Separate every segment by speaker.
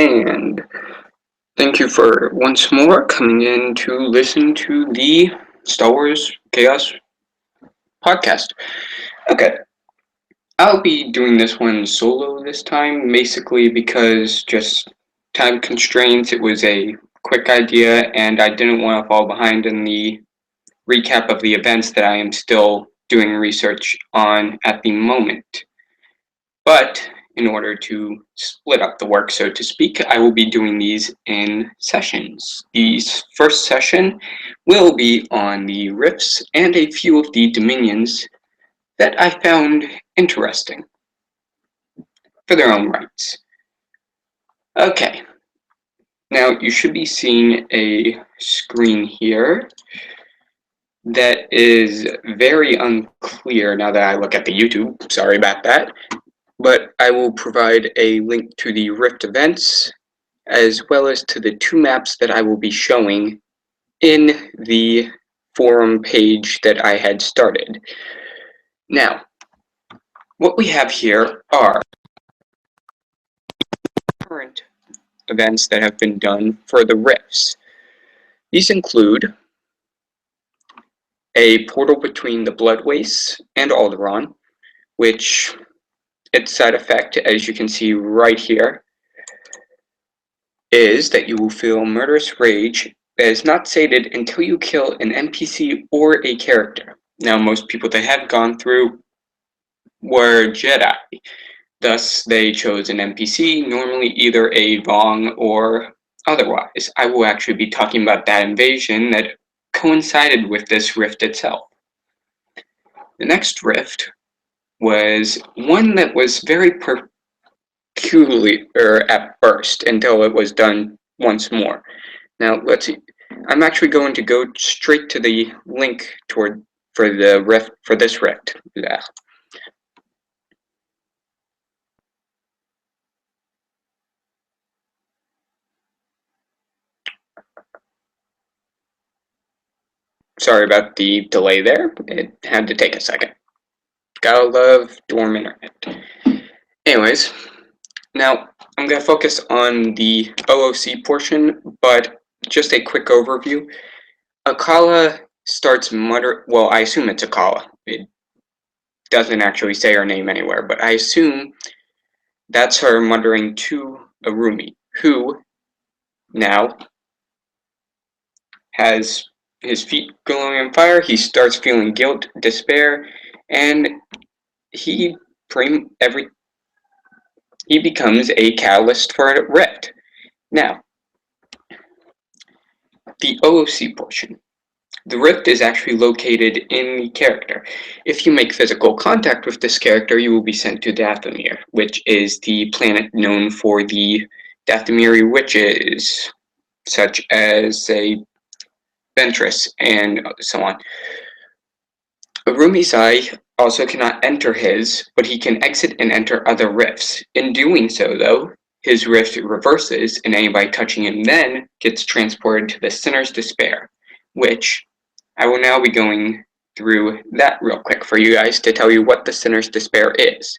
Speaker 1: And thank you for once more coming in to listen to the Star Wars Chaos podcast. Okay, I'll be doing this one solo this time, basically because just time constraints. It was a quick idea, and I didn't want to fall behind in the recap of the events that I am still doing research on at the moment. But in order to split up the work, so to speak, I will be doing these in sessions. The first session will be on the rifts and a few of the dominions that I found interesting for their own rights. Okay, now you should be seeing a screen here that is very unclear now that I look at the YouTube. Sorry about that. But I will provide a link to the Rift events, as well as to the two maps that I will be showing in the forum page that I had started. Now, what we have here are current events that have been done for the rifts. These include a portal between the Blood Wastes and Alderaan, which its side effect, as you can see right here, is that you will feel murderous rage that is not sated until you kill an NPC or a character. Now, most people that have gone through were Jedi, thus they chose an NPC, normally either a Vong or otherwise. I will actually be talking about that invasion that coincided with this rift itself. The next rift was one that was very peculiar at first until it was done once more. Now let's see. I'm actually going to go straight to the link for this rift. Yeah. Sorry about the delay there. It had to take a second. Gotta love dorm internet. Anyways, now I'm gonna focus on the OOC portion, but just a quick overview. Akala starts well, I assume it's Akala. It doesn't actually say her name anywhere, but I assume that's her muttering to Arumi, who now has his feet glowing on fire. He starts feeling guilt, despair, and he becomes a catalyst for a rift. Now, the OOC portion. The rift is actually located in the character. If you make physical contact with this character, you will be sent to Dathomir, which is the planet known for the Dathomiri witches, such as, say, Ventress and so on. Arumi's eye also cannot enter his, but he can exit and enter other rifts. In doing so, though, his rift reverses, and anybody touching him then gets transported to the Sinner's Despair, which I will now be going through that real quick for you guys to tell you what the Sinner's Despair is.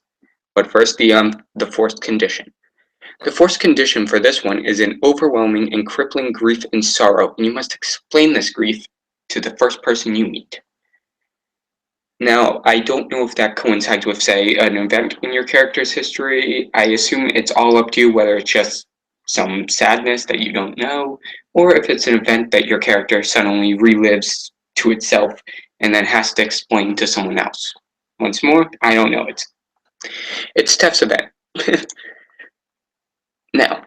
Speaker 1: But first, the forced condition. The forced condition for this one is an overwhelming and crippling grief and sorrow, and you must explain this grief to the first person you meet. Now, I don't know if that coincides with, say, an event in your character's history. I assume it's all up to you whether it's just some sadness that you don't know, or if it's an event that your character suddenly relives to itself and then has to explain to someone else. Once more, I don't know. It's Tef's event. Now,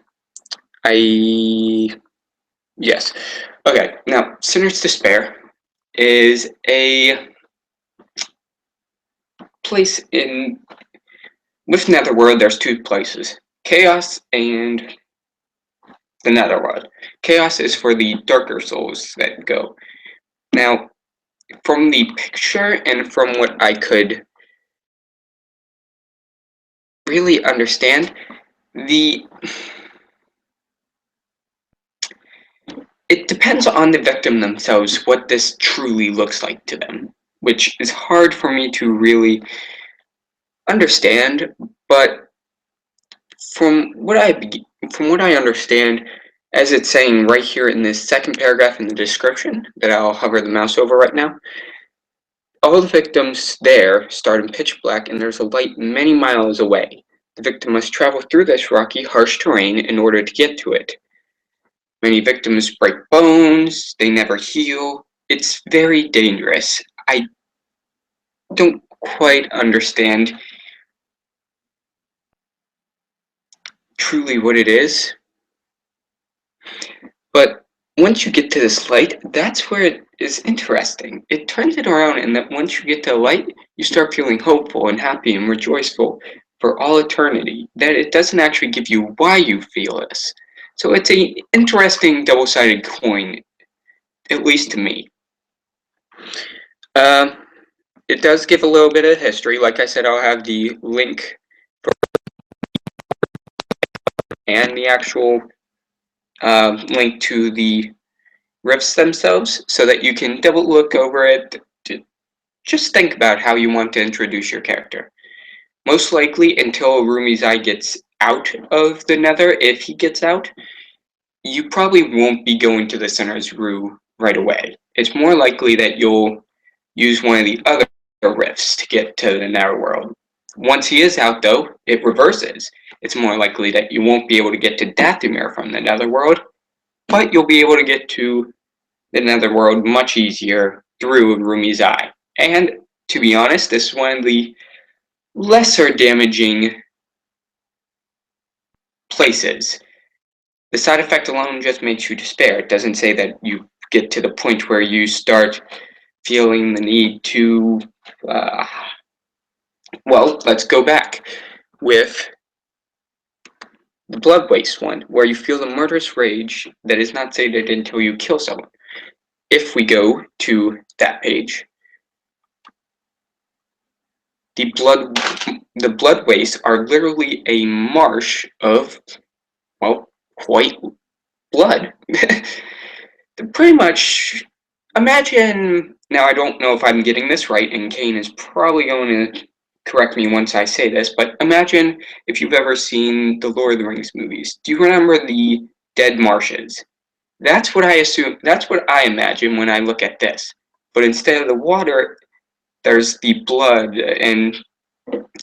Speaker 1: yes. Okay, now, Sinner's Despair is a place with Netherworld. There's two places, Chaos and the Netherworld. Chaos is for the darker souls that go. Now, from the picture and from what I could really understand, it depends on the victim themselves what this truly looks like to them, which is hard for me to really understand, but from what from what I understand, as it's saying right here in this second paragraph in the description that I'll hover the mouse over right now, all the victims there start in pitch black and there's a light many miles away. The victim must travel through this rocky, harsh terrain in order to get to it. Many victims break bones, they never heal. It's very dangerous. I don't quite understand truly what it is, but once you get to this light, that's where it is interesting. It turns it around, and that once you get to the light, you start feeling hopeful and happy and rejoiceful for all eternity. That it doesn't actually give you why you feel this. So it's an interesting double-sided coin, at least to me. Um, it does give a little bit of history. Like I said, I'll have the link and the actual link to the riffs themselves so that you can double look over it. Just think about how you want to introduce your character. Most likely until Rumi's eye gets out of the Nether, if he gets out, you probably won't be going to the Sinner's Rue right away. It's more likely that you'll use one of the other rifts to get to the Netherworld. Once he is out, though, it reverses. It's more likely that you won't be able to get to Dathomir from the Netherworld, but you'll be able to get to the Netherworld much easier through Rumi's eye. And to be honest, this is one of the lesser damaging places. The side effect alone just makes you despair. It doesn't say that you get to the point where you start feeling the need to, well, let's go back with the blood waste one, where you feel the murderous rage that is not sated until you kill someone. If we go to that page, the blood wastes are literally a marsh of, well, white blood. Pretty much, imagine, now I don't know if I'm getting this right, and Kane is probably going to correct me once I say this, but imagine if you've ever seen the Lord of the Rings movies. Do you remember the dead marshes? That's what I assume, that's what I imagine when I look at this. But instead of the water, there's the blood, and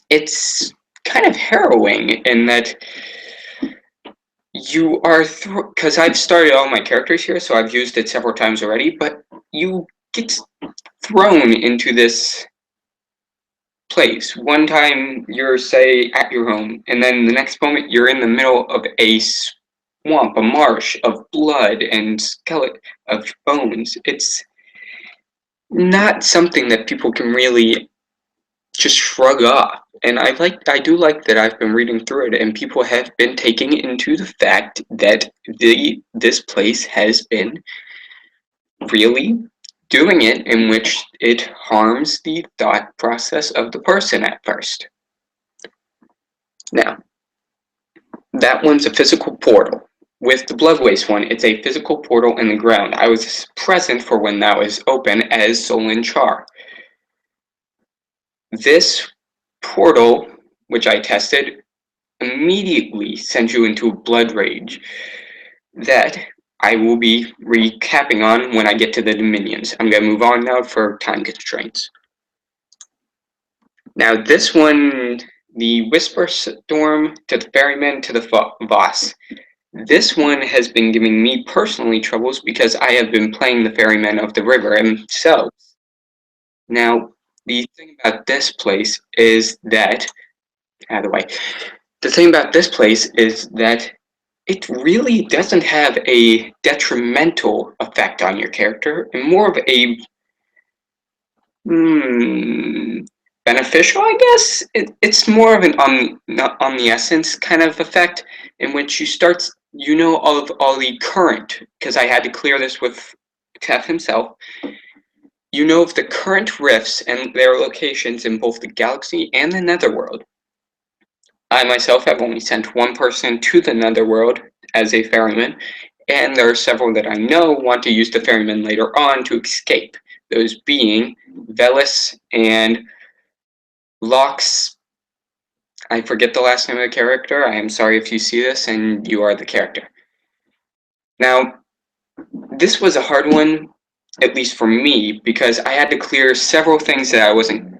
Speaker 1: it's kind of harrowing in that you are, because I've started all my characters here, so I've used it several times already, but you get thrown into this place. One time you're, say, at your home, and then the next moment you're in the middle of a swamp, a marsh of blood and skeleton of bones. It's not something that people can really just shrug off. And I do like that I've been reading through it, and people have been taking into the fact that this place has been really doing it, in which it harms the thought process of the person at first. Now, that one's a physical portal. With the blood waste one, it's a physical portal in the ground. I was present for when that was open as Solon Char. This portal, which I tested, immediately sends you into a blood rage that I will be recapping on when I get to the Dominions. I'm going to move on now for time constraints. Now this one, the Whisper Storm to the Ferryman to the Voss. This one has been giving me personally troubles because I have been playing the Ferryman of the River himself. Now, the thing about this place is that, out of the way, the thing about this place is that it really doesn't have a detrimental effect on your character, and more of a beneficial, I guess. It's more of an omniscience kind of effect, in which you start, you know, of all the current, because I had to clear this with Tef himself. You know of the current rifts and their locations in both the galaxy and the Netherworld. I myself have only sent one person to the Netherworld as a ferryman, and there are several that I know want to use the ferryman later on to escape, those being Velis and Locke's I forget the last name of the character. I am sorry if you see this and you are the character. Now, this was a hard one, at least for me, because I had to clear several things that I wasn't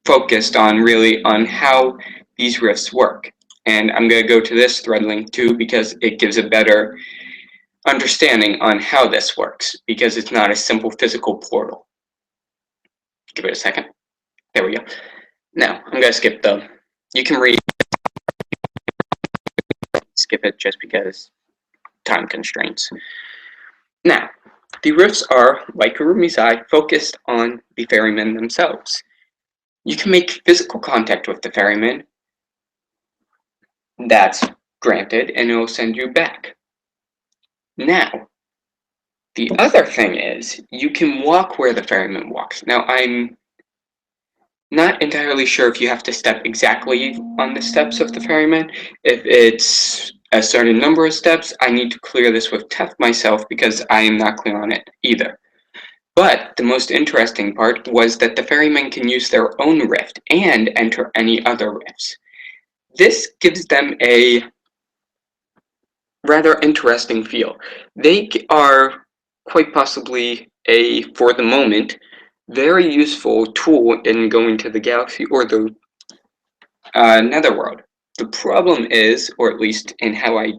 Speaker 1: focused on really on how these rifts work. And I'm going to go to this thread link too because it gives a better understanding on how this works, because it's not a simple physical portal. Give it a second. There we go. Now, I'm going to skip you can skip it just because time constraints. Now, the rifts are, like Kurumi's eye, focused on the ferrymen themselves. You can make physical contact with the ferryman. That's granted, and it will send you back. Now, the other thing is, you can walk where the ferryman walks. Now, I'm not entirely sure if you have to step exactly on the steps of the ferryman. If it's a certain number of steps, I need to clear this with Tef myself because I am not clear on it either. But the most interesting part was that the ferrymen can use their own rift and enter any other rifts. This gives them a rather interesting feel. They are quite possibly for the moment, very useful tool in going to the galaxy or the Netherworld. The problem is, or at least in how I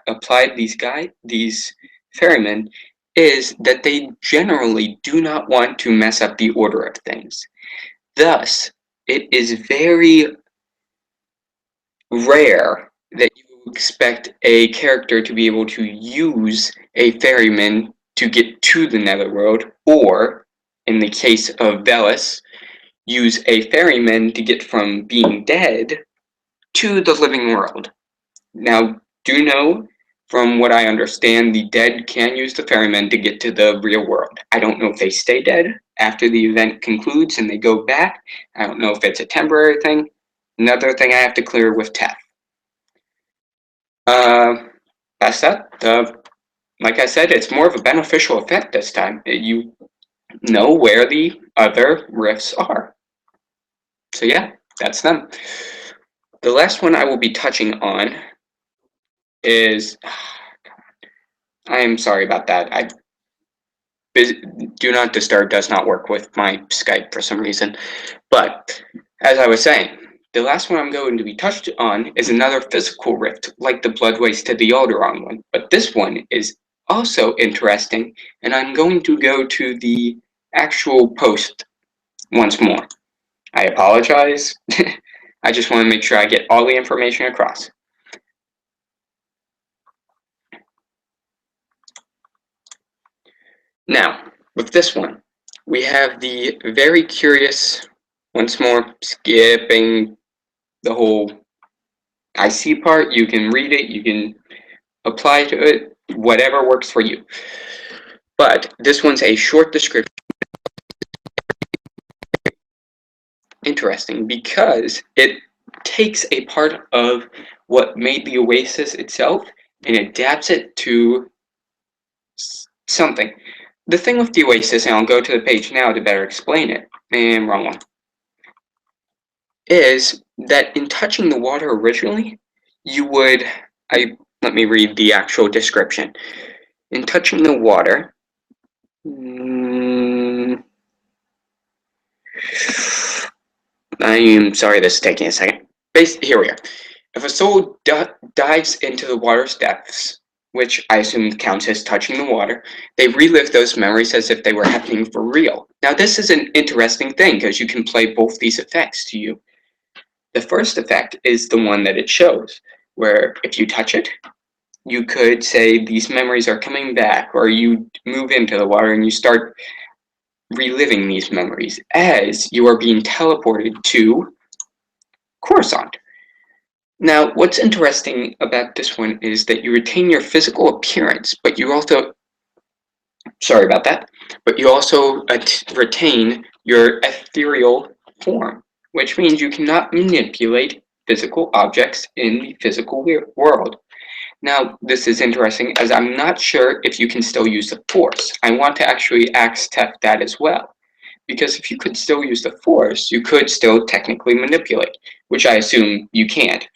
Speaker 1: applied these ferrymen, is that they generally do not want to mess up the order of things. Thus, it is very rare that you expect a character to be able to use a ferryman to get to the Netherworld, or, in the case of Velis, use a ferryman to get from being dead to the living world. Now, do know, from what I understand, the dead can use the ferryman to get to the real world. I don't know if they stay dead after the event concludes and they go back. I don't know if it's a temporary thing. Another thing I have to clear with Tef. That's that. Like I said, it's more of a beneficial effect this time. You know where the other rifts are. So yeah, that's them. The last one I will be touching on is... I am sorry about that. Do Not Disturb does not work with my Skype for some reason. But, as I was saying, the last one I'm going to be touched on is another physical rift, like the Bloodways to the Alderaan one. But this one is also interesting, and I'm going to go to the actual post once more. I apologize. I just want to make sure I get all the information across. Now, with this one, we have the very curious, once more, skipping the whole I see part, you can read it, you can apply to it, whatever works for you. But this one's a short description. Interesting because it takes a part of what made the Oasis itself and adapts it to something. The thing with the Oasis, and I'll go to the page now to better explain it, and wrong one, is that in touching the water originally, you would, let me read the actual description. In touching the water, I am sorry this is taking a second. Here we are. If a soul dives into the water's depths, which I assume counts as touching the water, they relive those memories as if they were happening for real. Now this is an interesting thing because you can play both these effects to you. The first effect is the one that it shows, where if you touch it, you could say these memories are coming back, or you move into the water and you start reliving these memories as you are being teleported to Coruscant. Now, what's interesting about this one is that you retain your physical appearance, but you also, sorry about that, but you also retain your ethereal form, which means you cannot manipulate physical objects in the physical world. Now, this is interesting as I'm not sure if you can still use the Force. I want to actually ask Tef that as well. Because if you could still use the Force, you could still technically manipulate. which I assume you can't.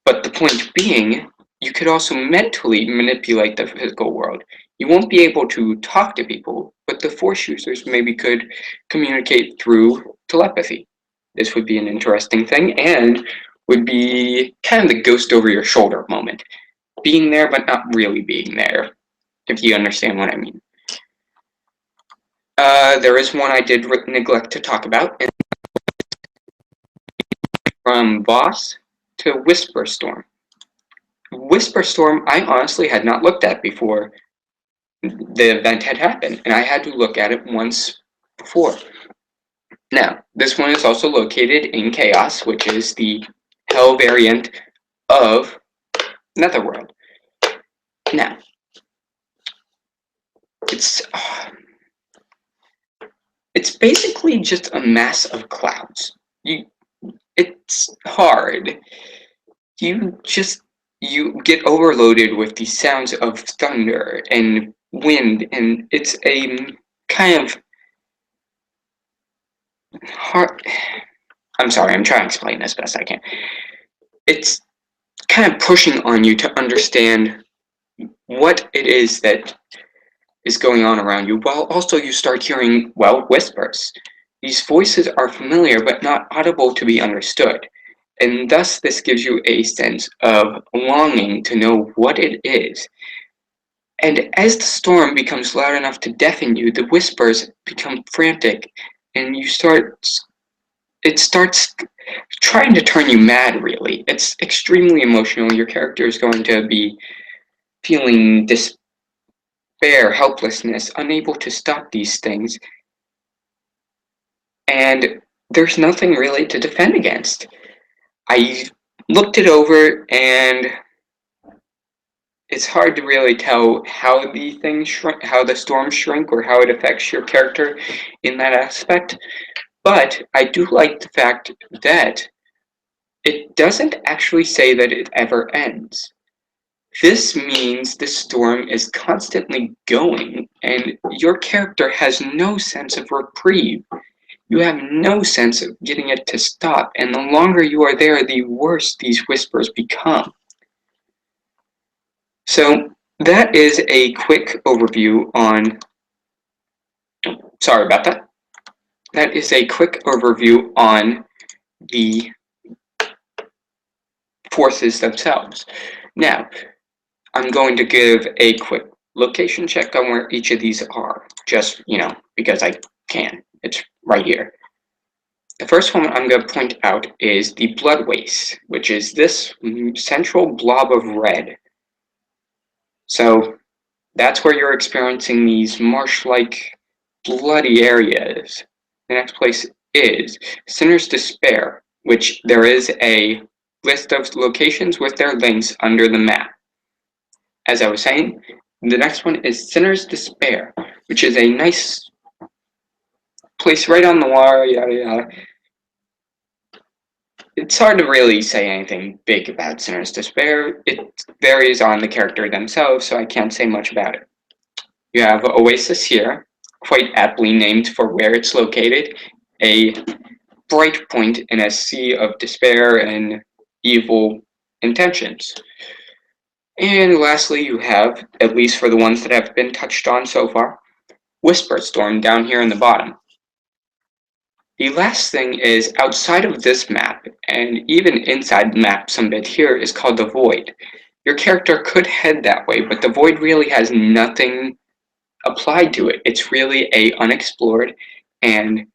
Speaker 1: But the point being, you could also mentally manipulate the physical world. You won't be able to talk to people, but the Force users maybe could communicate through telepathy. This would be an interesting thing and would be kind of the ghost over your shoulder moment. Being there, but not really being there, if you understand what I mean. There is one I did neglect to talk about, and from Boss to Whisper Storm. Whisper Storm, I honestly had not looked at before the event had happened, and I had to look at it once before. Now, this one is also located in Chaos, which is the Hell variant of Netherworld. Now, it's basically just a mass of clouds. It's hard. You get overloaded with the sounds of thunder and wind, and it's a kind of hard. I'm sorry, I'm trying to explain as best I can. It's kind of pushing on you to understand what it is that is going on around you, while also you start hearing, well, whispers. These voices are familiar but not audible to be understood, and thus this gives you a sense of longing to know what it is. And as the storm becomes loud enough to deafen you, the whispers become frantic, and it starts trying to turn you mad, really. It's extremely emotional. Your character is going to be feeling despair, helplessness, unable to stop these things, and there's nothing really to defend against. I looked it over, and it's hard to really tell how the things shrink, how the storms shrink, or how it affects your character in that aspect. But I do like the fact that it doesn't actually say that it ever ends. This means the storm is constantly going, and your character has no sense of reprieve. You have no sense of getting it to stop, and the longer you are there, the worse these whispers become. So that is a quick overview on. Sorry about that. That is a quick overview on the forces themselves. Now, I'm going to give a quick location check on where each of these are, just, because I can. It's right here. The first one I'm going to point out is the blood waste, which is this central blob of red. So that's where you're experiencing these marsh-like bloody areas. The next place is Sinner's Despair, which there is a list of locations with their links under the map. As I was saying, the next one is Sinner's Despair, which is a nice place right on the water, yada yada. It's hard to really say anything big about Sinner's Despair. It varies on the character themselves, so I can't say much about it. You have Oasis here, quite aptly named for where it's located, a bright point in a sea of despair and evil intentions. And lastly, you have, at least for the ones that have been touched on so far, Whisper Storm down here in the bottom. The last thing is outside of this map, and even inside the map some bit here, is called the Void. Your character could head that way, but the Void really has nothing applied to it. It's really a unexplored and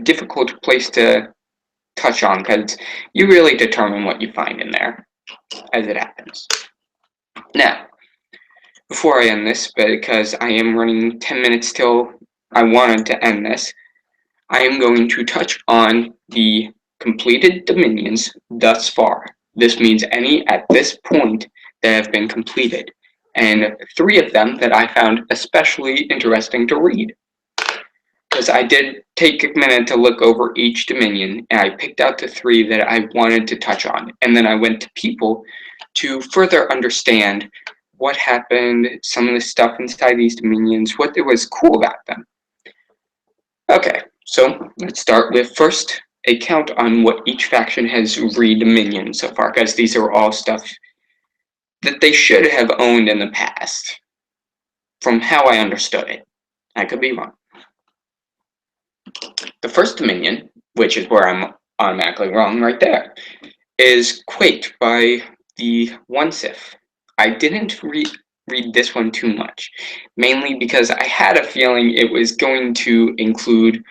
Speaker 1: difficult place to touch on, because you really determine what you find in there as it happens. Now, before I end this, because I am running 10 minutes till I wanted to end this, I am going to touch on the completed dominions thus far. This means any at this point that have been completed, and 3 of them that I found especially interesting to read. Because I did take a minute to look over each dominion, and I picked out the 3 that I wanted to touch on, and then I went to people to further understand what happened, some of the stuff inside these dominions, what was cool about them. So let's start with first a count on what each faction has re-dominion so far, because these are all stuff that they should have owned in the past, from how I understood it. I could be wrong. The first dominion, which is where I'm automatically wrong right there, is Quake by the One Sith. I didn't read this one too much, mainly because I had a feeling it was going to include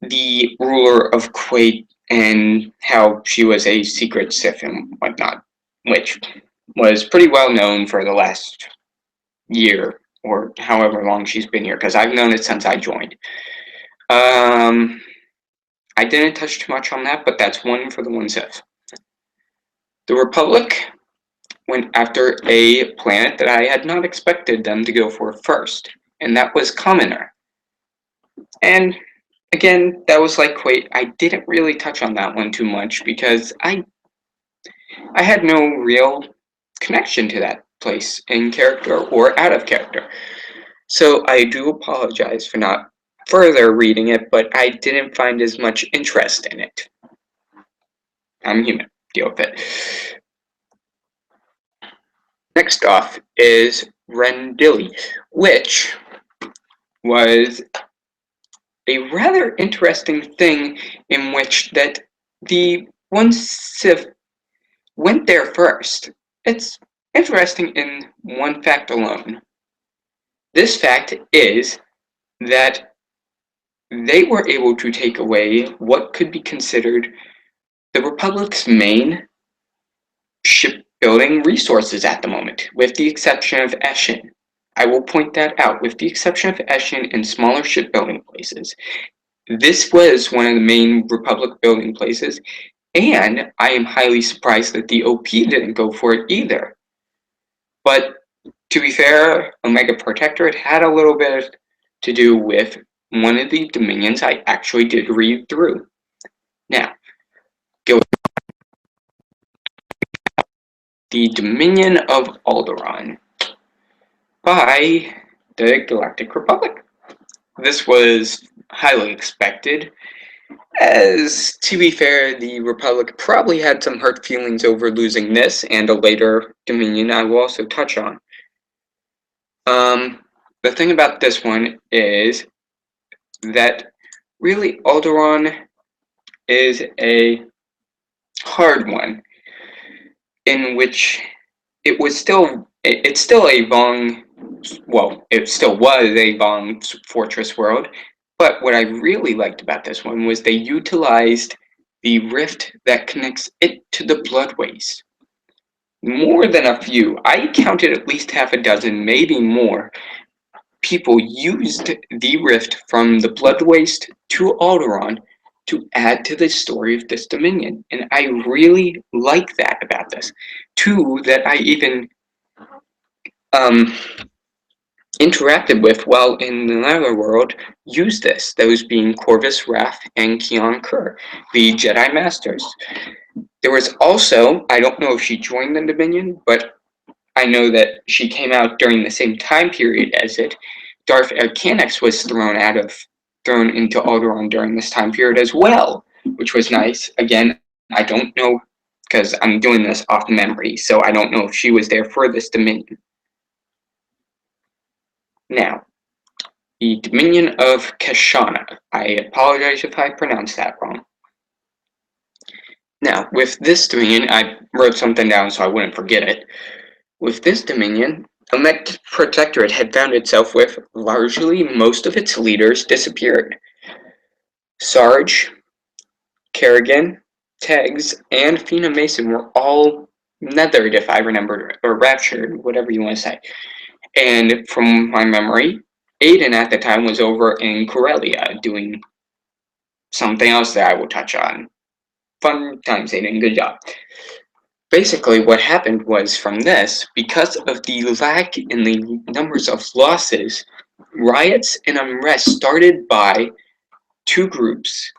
Speaker 1: the ruler of Quake and how she was a secret Sith and whatnot, which was pretty well known for the last year or however long she's been here, because I've known it since I joined. I didn't touch too much on that, but that's one for the One Sith. The Republic went after a planet that I had not expected them to go for first, and that was Commoner. And again, that was like Quake. I didn't really touch on that one too much because I had no real connection to that place in character or out of character. So I do apologize for not further reading it, but I didn't find as much interest in it. I'm human. Deal with it. Next off is Rendili, which was a rather interesting thing in which that the One Sith went there first. It's interesting in one fact alone. This fact is that they were able to take away what could be considered the Republic's main shipbuilding resources at the moment, with the exception of Eshin. I will point that out, with the exception of Eshin and smaller shipbuilding places. This was one of the main Republic building places, and I am highly surprised that the OP didn't go for it either. But to be fair, Omega Protectorate had a little bit to do with one of the dominions I actually did read through. Now, the Dominion of Alderaan by the Galactic Republic. This was highly expected, as, to be fair, the Republic probably had some hurt feelings over losing this and a later Dominion I will also touch on. The thing about this one is that really Alderaan is a hard one, in which it's still a Vong, well, it still was a Vong fortress world, but what I really liked about this one was they utilized the rift that connects it to the Blood Waste. More than a few, I counted at least half a dozen, maybe more, people used the rift from the Blood Waste to Alderaan to add to the story of this Dominion, and I really like that about this. Two that I even interacted with while in the Netherworld used this, those being Corvus Wrath and Keon Kerr, the Jedi Masters. There was also, I don't know if she joined the Dominion, but I know that she came out during the same time period as it. Darth Arcanix was thrown into Alderaan during this time period as well, which was nice. Again, I don't know, because I'm doing this off memory, so I don't know if she was there for this Dominion. Now, the Dominion of Kashana. I apologize if I pronounced that wrong. Now, with this Dominion, I wrote something down so I wouldn't forget it. With this Dominion, Omega Protectorate had found itself with largely most of its leaders disappeared. Sarge, Kerrigan, Teggs, and Fina Mason were all nethered, if I remember, or raptured, whatever you want to say. And from my memory, Aiden at the time was over in Corellia doing something else that I will touch on. Fun times, Aiden, good job. Basically, what happened was from this, because of the lack in the numbers of losses, riots and unrest started by two groups,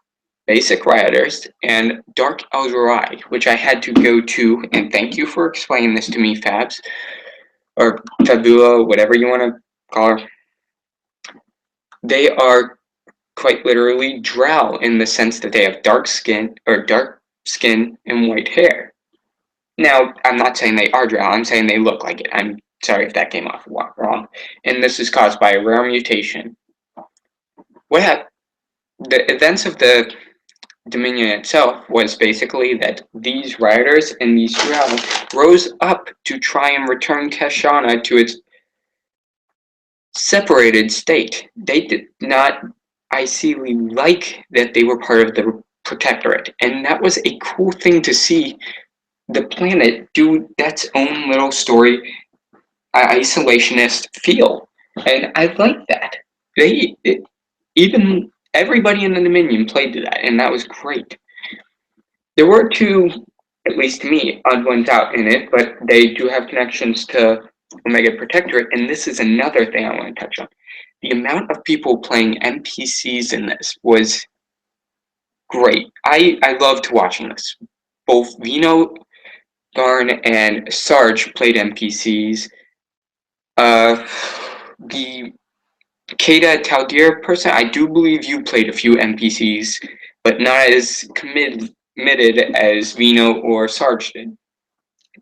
Speaker 1: Basic Rioters and Dark Eldorai, which I had to go to, and thank you for explaining this to me, Fabs, or Fabula, whatever you want to call her. They are quite literally drow in the sense that they have dark skin and white hair. Now, I'm not saying they are drow, I'm saying they look like it. I'm sorry if that came off wrong. And this is caused by a rare mutation. What happened? The events of the Dominion itself was basically that these riders and these drow rose up to try and return Kashana to its separated state. They did not ideally like that they were part of the Protectorate, and that was a cool thing to see the planet do its own little story, isolationist feel, and I like that. Even everybody in the Dominion played to that, and that was great. There were two, at least to me, odd ones out in it, but they do have connections to Omega Protectorate, and this is another thing I want to touch on. The amount of people playing NPCs in this was great. I loved watching this. Both Vino, Garn, and Sarge played NPCs. The Kata Taldir person, I do believe you played a few NPCs, but not as committed as Vino or Sarge did.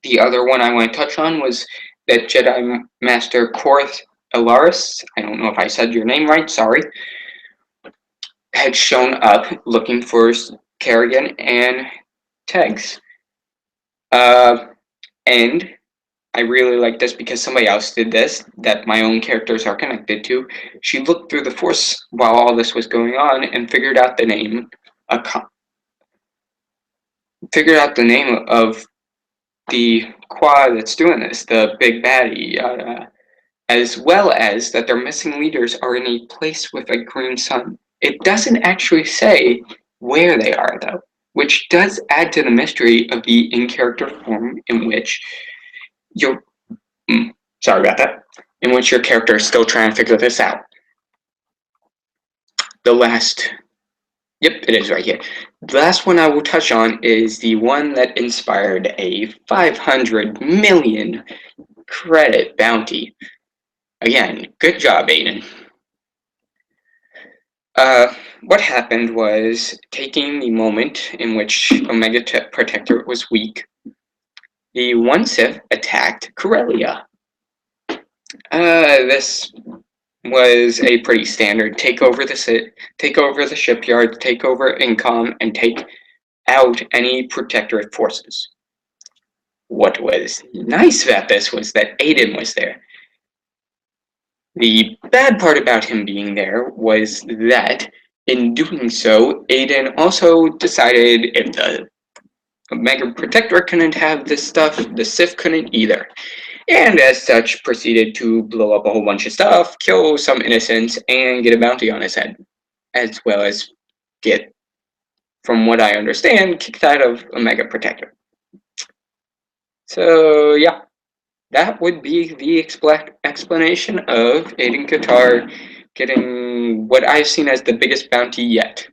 Speaker 1: The other one I want to touch on was that Jedi Master Korth Elaris, I don't know if I said your name right, sorry, had shown up looking for Kerrigan and Tegs. And I really like this because somebody else did this that my own characters are connected to. She looked through the Force while all this was going on and figured out the name of the quad that's doing this, the big baddie, as well as that their missing leaders are in a place with a green sun. It doesn't actually say where they are, though, which does add to the mystery of the in-character form in which you're. Sorry about that. In which your character is still trying to figure this out. The last. Yep, it is right here. The last one I will touch on is the one that inspired a 500 million credit bounty. Again, good job, Aiden. What happened was, taking the moment in which Omega Protectorate was weak, the one Sith attacked Corellia. This was a pretty standard take over the shipyard, take over Incom, and take out any Protectorate forces. What was nice about this was that Aiden was there. The bad part about him being there was that, in doing so, Aiden also decided if the Omega Protectorate couldn't have this stuff, the Sith couldn't either. And as such, proceeded to blow up a whole bunch of stuff, kill some innocents, and get a bounty on his head. As well as get, from what I understand, kicked out of Omega Protector. So, yeah. That would be the explanation of Aiden Qatar getting what I've seen as the biggest bounty yet.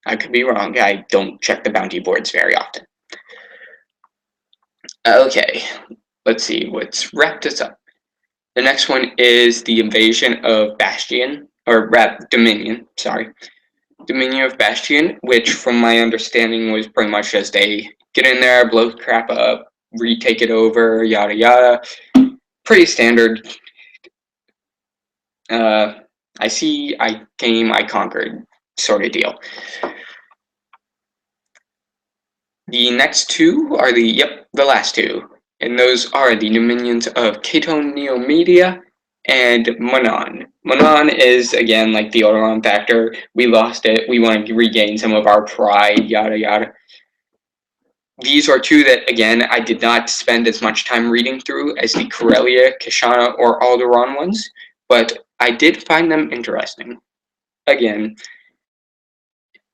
Speaker 1: I could be wrong. I don't check the bounty boards very often. Okay, let's see. Let's wrap this up. The next one is the invasion of Bastion, or Dominion, sorry. Dominion of Bastion, which from my understanding was pretty much just a get in there, blow crap up, retake it over, yada yada. Pretty standard. I see, I came, I conquered sort of deal. The next two are the last two. And those are the Dominions of Cato Neomedia and Manon. Manon is, again, like the Autoron factor. We lost it. We want to regain some of our pride, yada yada. These are two that, again, I did not spend as much time reading through as the Corellia, Kashana, or Alderaan ones, but I did find them interesting. Again,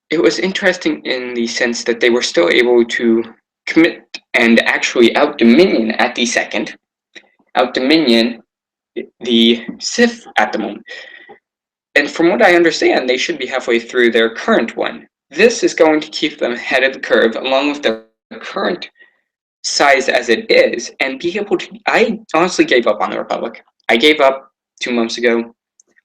Speaker 1: it was interesting in the sense that they were still able to commit and actually out-Dominion at the second, out-Dominion the Sith at the moment. And from what I understand, they should be halfway through their current one. This is going to keep them ahead of the curve, along with their current size as it is, and be able to. I honestly gave up on the Republic. I gave up 2 months ago.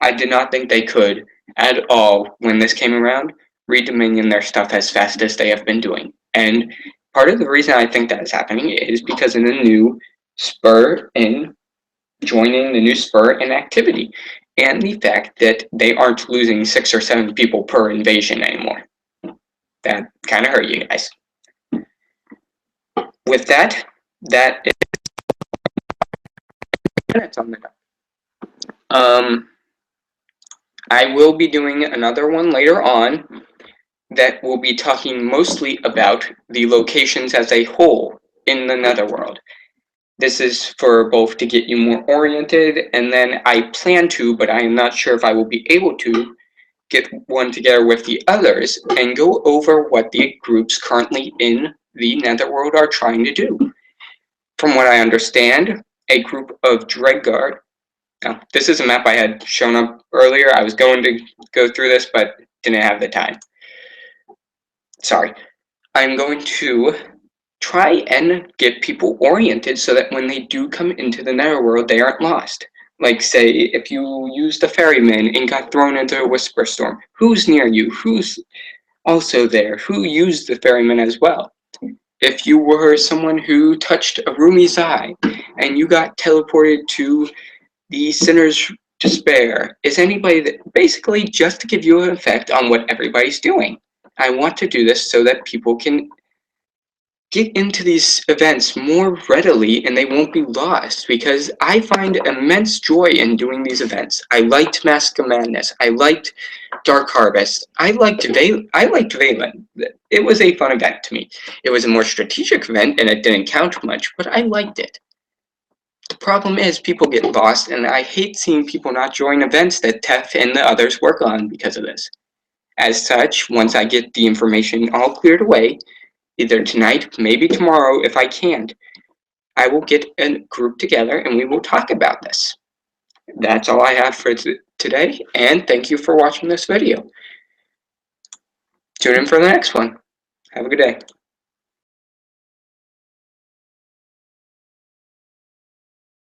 Speaker 1: I did not think they could at all when this came around redominion their stuff as fast as they have been doing. And part of the reason I think that is happening is because of the new spur in joining the new spur in activity and the fact that they aren't losing 6 or 7 people per invasion anymore. That kind of hurt you guys. With that, that is minutes on the dot. I will be doing another one later on that will be talking mostly about the locations as a whole in the Netherworld. This is for both to get you more oriented, and then I plan to, but I am not sure if I will be able to, get one together with the others and go over what the groups currently in the Netherworld are trying to do. From what I understand, a group of Dreadguard. Now, this is a map I had shown up earlier. I was going to go through this, but didn't have the time. Sorry. I'm going to try and get people oriented so that when they do come into the Netherworld, they aren't lost. Like, say, if you used a ferryman and got thrown into a whisper storm, who's near you? Who's also there? Who used the ferryman as well? If you were someone who touched a Rumi's eye and you got teleported to the Sinner's Despair, is anybody that basically just to give you an effect on what everybody's doing? I want to do this so that people can get into these events more readily and they won't be lost, because I find immense joy in doing these events. I liked Mask of Madness. I liked Dark Harvest. I liked Valen. It was a fun event to me. It was a more strategic event and it didn't count much, but I liked it. The problem is people get lost, and I hate seeing people not join events that Tef and the others work on because of this. As such, once I get the information all cleared away, either tonight, maybe tomorrow if I can't, I will get a group together and we will talk about this. That's all I have for today, and thank you for watching this video. Tune in for the next one. Have a good day.